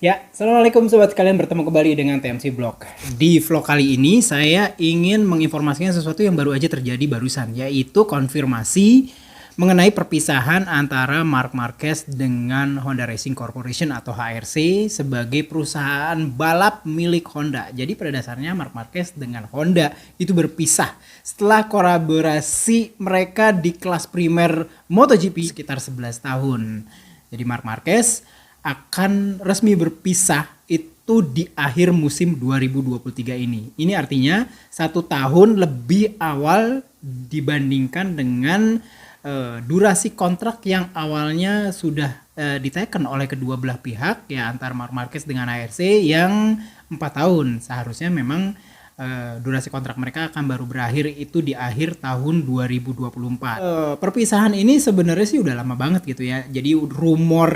Ya, assalamualaikum sobat sekalian, bertemu kembali dengan TMC Vlog. Di vlog kali ini saya ingin menginformasikan sesuatu yang baru aja terjadi barusan, yaitu konfirmasi mengenai perpisahan antara Marc Marquez dengan Honda Racing Corporation atau HRC sebagai perusahaan balap milik Honda. Jadi pada dasarnya Marc Marquez dengan Honda itu berpisah setelah kolaborasi mereka di kelas primer MotoGP sekitar 11 tahun. Jadi Marc Marquez akan resmi berpisah itu di akhir musim 2023 ini. Ini artinya 1 tahun lebih awal dibandingkan dengan durasi kontrak yang awalnya sudah diteken oleh kedua belah pihak, ya, antara Marc Marquez dengan ARC yang 4 tahun. Seharusnya memang durasi kontrak mereka akan baru berakhir itu di akhir tahun 2024. Perpisahan ini sebenarnya sih udah lama banget gitu ya. Jadi rumor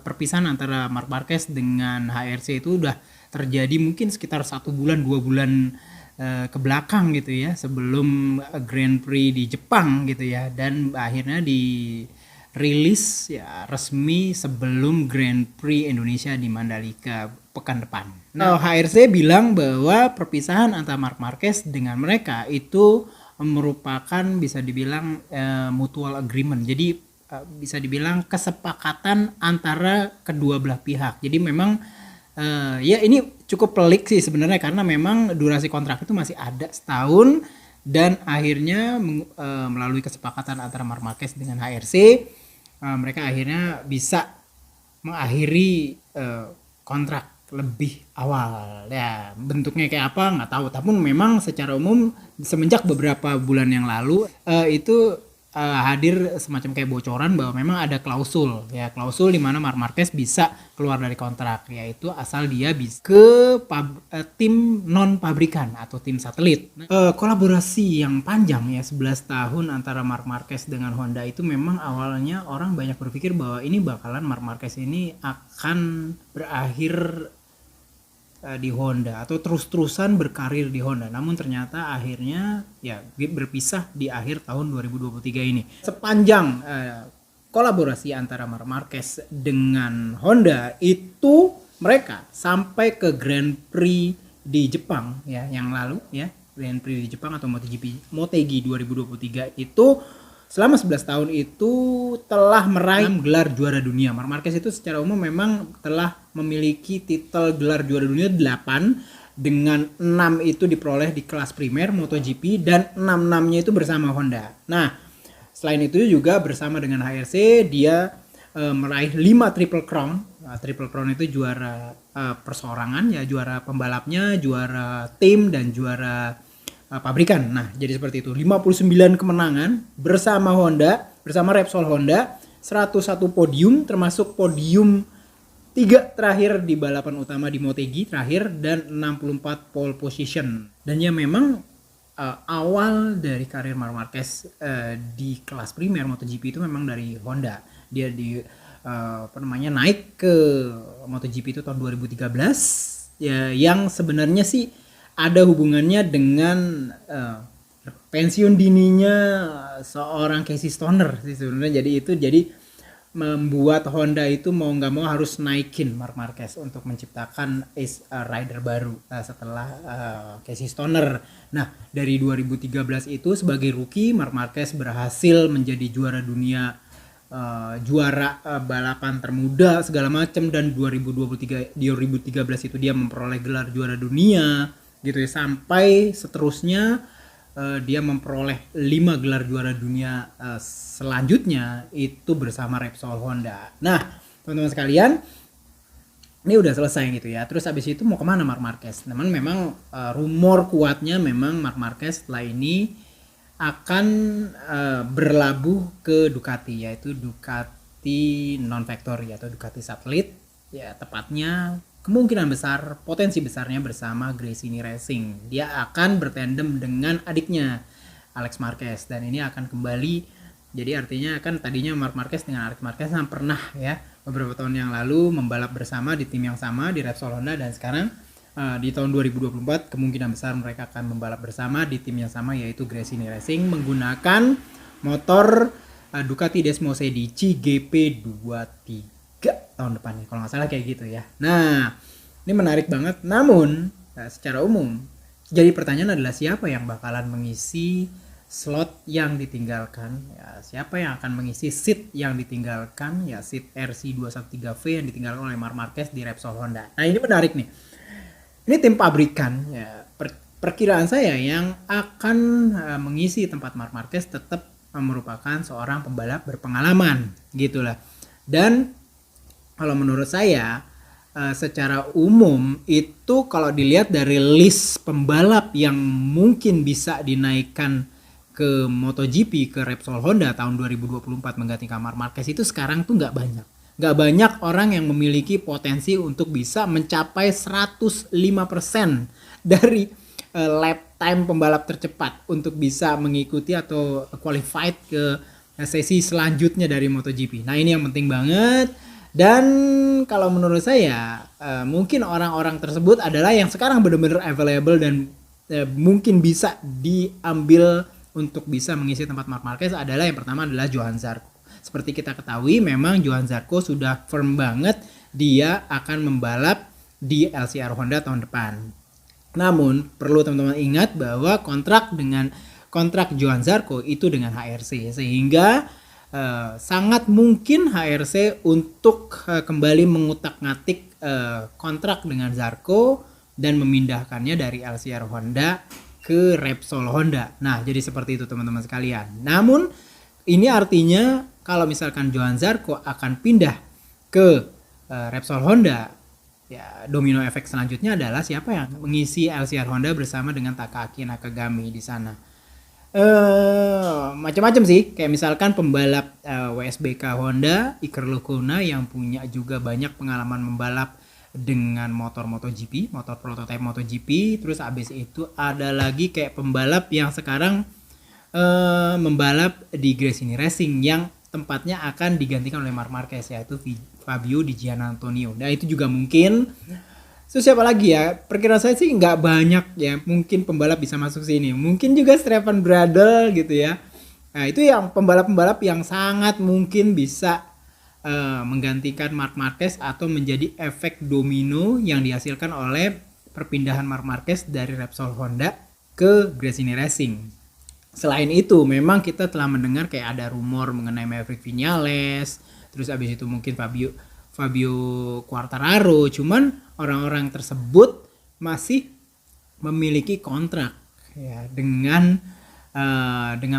perpisahan antara Marc Marquez dengan HRC itu udah terjadi mungkin sekitar 1 bulan 2 bulan ke belakang gitu ya, sebelum Grand Prix di Jepang gitu ya, dan akhirnya dirilis ya resmi sebelum Grand Prix Indonesia di Mandalika pekan depan. Nah, HRC bilang bahwa perpisahan antara Marc Marquez dengan mereka itu merupakan bisa dibilang mutual agreement. Jadi bisa dibilang kesepakatan antara kedua belah pihak. Jadi memang ya ini cukup pelik sih sebenarnya, karena memang durasi kontrak itu masih ada setahun, dan akhirnya melalui kesepakatan antara Marc Marquez dengan HRC mereka akhirnya bisa mengakhiri kontrak lebih awal. Ya, bentuknya kayak apa nggak tahu, tapi memang secara umum semenjak beberapa bulan yang lalu itu hadir semacam kayak bocoran bahwa memang ada klausul, ya, klausul di mana Marc Marquez bisa keluar dari kontrak, yaitu asal dia bisa ke tim non pabrikan atau tim satelit. Kolaborasi yang panjang ya 11 tahun antara Marc Marquez dengan Honda itu memang awalnya orang banyak berpikir bahwa ini bakalan Marc Marquez ini akan berakhir di Honda atau terus-terusan berkarir di Honda. Namun ternyata akhirnya ya berpisah di akhir tahun 2023 ini. Sepanjang kolaborasi antara Marc Marquez dengan Honda itu mereka sampai ke Grand Prix di Jepang ya yang lalu ya, Grand Prix di Jepang atau Motegi 2023 itu selama 11 tahun itu telah meraih gelar juara dunia. Marc Marquez itu secara umum memang telah memiliki titel gelar juara dunia 8, dengan 6 itu diperoleh di kelas primer MotoGP dan 6-6-nya itu bersama Honda. Nah, selain itu juga bersama dengan HRC dia meraih 5 Triple Crown. Triple Crown itu juara perseorangan ya, juara pembalapnya, juara tim, dan juara pabrikan. Nah, jadi seperti itu. 59 kemenangan bersama Honda, bersama Repsol Honda, 101 podium termasuk podium 3 terakhir di balapan utama di Motegi terakhir, dan 64 pole position. Dan ya memang awal dari karir Marc Marquez di kelas primer MotoGP itu memang dari Honda. Dia naik ke MotoGP itu tahun 2013 ya, yang sebenarnya sih ada hubungannya dengan pensiun dininya seorang Casey Stoner sih sebenarnya. Jadi membuat Honda itu mau nggak mau harus naikin Marc Marquez untuk menciptakan rider baru setelah Casey Stoner. Nah, dari 2013 itu sebagai rookie Marc Marquez berhasil menjadi juara dunia, juara balapan termuda segala macam, dan 2013 itu dia memperoleh gelar juara dunia gitu ya, sampai seterusnya dia memperoleh 5 gelar juara dunia selanjutnya itu bersama Repsol Honda. Nah, teman-teman sekalian, ini udah selesai gitu ya. Terus habis itu mau kemana Marc Marquez? Memang rumor kuatnya memang Marc Marquez setelah ini akan berlabuh ke Ducati, yaitu Ducati non factory atau Ducati satelit ya, tepatnya kemungkinan besar, potensi besarnya bersama Gresini Racing. Dia akan bertandem dengan adiknya Alex Marquez, dan ini akan kembali. Jadi artinya kan tadinya Marc Marquez dengan Alex Marquez pernah ya beberapa tahun yang lalu membalap bersama di tim yang sama di Repsol Honda, dan sekarang di tahun 2024 kemungkinan besar mereka akan membalap bersama di tim yang sama, yaitu Gresini Racing, menggunakan motor Ducati Desmosedici GP23. tahun depannya, kalau nggak salah kayak gitu ya. Nah, ini menarik banget. Namun secara umum jadi pertanyaan adalah siapa yang bakalan mengisi slot yang ditinggalkan ya, siapa yang akan mengisi seat yang ditinggalkan ya, seat RC213V yang ditinggalkan oleh Marc Marquez di Repsol Honda. Nah ini menarik nih, ini tim pabrikan ya, perkiraan saya yang akan mengisi tempat Marc Marquez tetap merupakan seorang pembalap berpengalaman gitulah. Dan kalau menurut saya secara umum itu kalau dilihat dari list pembalap yang mungkin bisa dinaikkan ke MotoGP, ke Repsol Honda tahun 2024 menggantikan Marc Marquez itu sekarang tuh nggak banyak. Nggak banyak orang yang memiliki potensi untuk bisa mencapai 105% dari lap time pembalap tercepat untuk bisa mengikuti atau qualified ke sesi selanjutnya dari MotoGP. Nah ini yang penting banget. Dan kalau menurut saya mungkin orang-orang tersebut adalah yang sekarang benar-benar available dan mungkin bisa diambil untuk bisa mengisi tempat Marc Marquez adalah yang pertama adalah Johann Zarco. Seperti kita ketahui memang Johann Zarco sudah firm banget dia akan membalap di LCR Honda tahun depan. Namun perlu teman-teman ingat bahwa kontrak Johann Zarco itu dengan HRC, sehingga sangat mungkin HRC untuk kembali mengutak-ngatik kontrak dengan Zarco dan memindahkannya dari LCR Honda ke Repsol Honda. Nah, jadi seperti itu teman-teman sekalian. Namun ini artinya kalau misalkan Johann Zarco akan pindah ke Repsol Honda, ya domino efek selanjutnya adalah siapa yang mengisi LCR Honda bersama dengan Takaaki Nakagami di sana. Macam-macam sih, kayak misalkan pembalap WSBK Honda Iker Lecuona yang punya juga banyak pengalaman membalap dengan motor MotoGP, motor prototipe MotoGP. Terus abis itu ada lagi kayak pembalap yang sekarang membalap di Gresini Racing yang tempatnya akan digantikan oleh Marc Marquez, yaitu Fabio Di Giannantonio. Nah itu juga mungkin. Terus siapa lagi ya? Perkiraan saya sih nggak banyak ya. Mungkin pembalap bisa masuk sini. Mungkin juga Stefan Bradl gitu ya. Nah itu yang pembalap-pembalap yang sangat mungkin bisa menggantikan Marc Marquez atau menjadi efek domino yang dihasilkan oleh perpindahan Marc Marquez dari Repsol Honda ke Gresini Racing. Selain itu memang kita telah mendengar kayak ada rumor mengenai Maverick Viñales. Terus abis itu mungkin Fabio Quartararo, cuman orang-orang tersebut masih memiliki kontrak ya dengan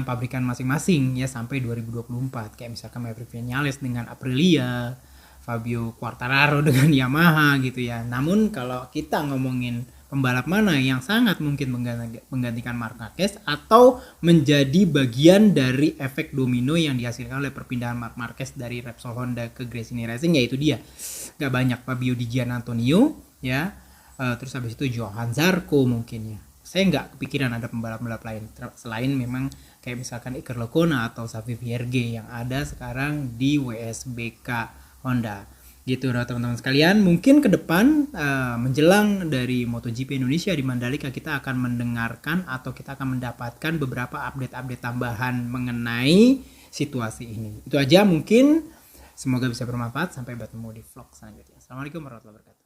pabrikan masing-masing ya sampai 2024. Kayak misalkan Maverick Viñales dengan Aprilia, Fabio Quartararo dengan Yamaha gitu ya. Namun kalau kita ngomongin pembalap mana yang sangat mungkin menggantikan Marc Marquez atau menjadi bagian dari efek domino yang dihasilkan oleh perpindahan Marc Marquez dari Repsol Honda ke Gresini Racing, yaitu dia gak banyak Fabio Di Giannantonio ya, terus habis itu Johann Zarco mungkin ya. Saya nggak kepikiran ada pembalap-pembalap lain selain memang kayak misalkan Iker Lecuona atau Xavi Vierge yang ada sekarang di WSBK Honda. Gitu teman-teman sekalian, mungkin ke depan menjelang dari MotoGP Indonesia di Mandalika kita akan mendengarkan atau kita akan mendapatkan beberapa update-update tambahan mengenai situasi ini. Itu aja mungkin, semoga bisa bermanfaat. Sampai bertemu di vlog selanjutnya. Assalamualaikum warahmatullahi wabarakatuh.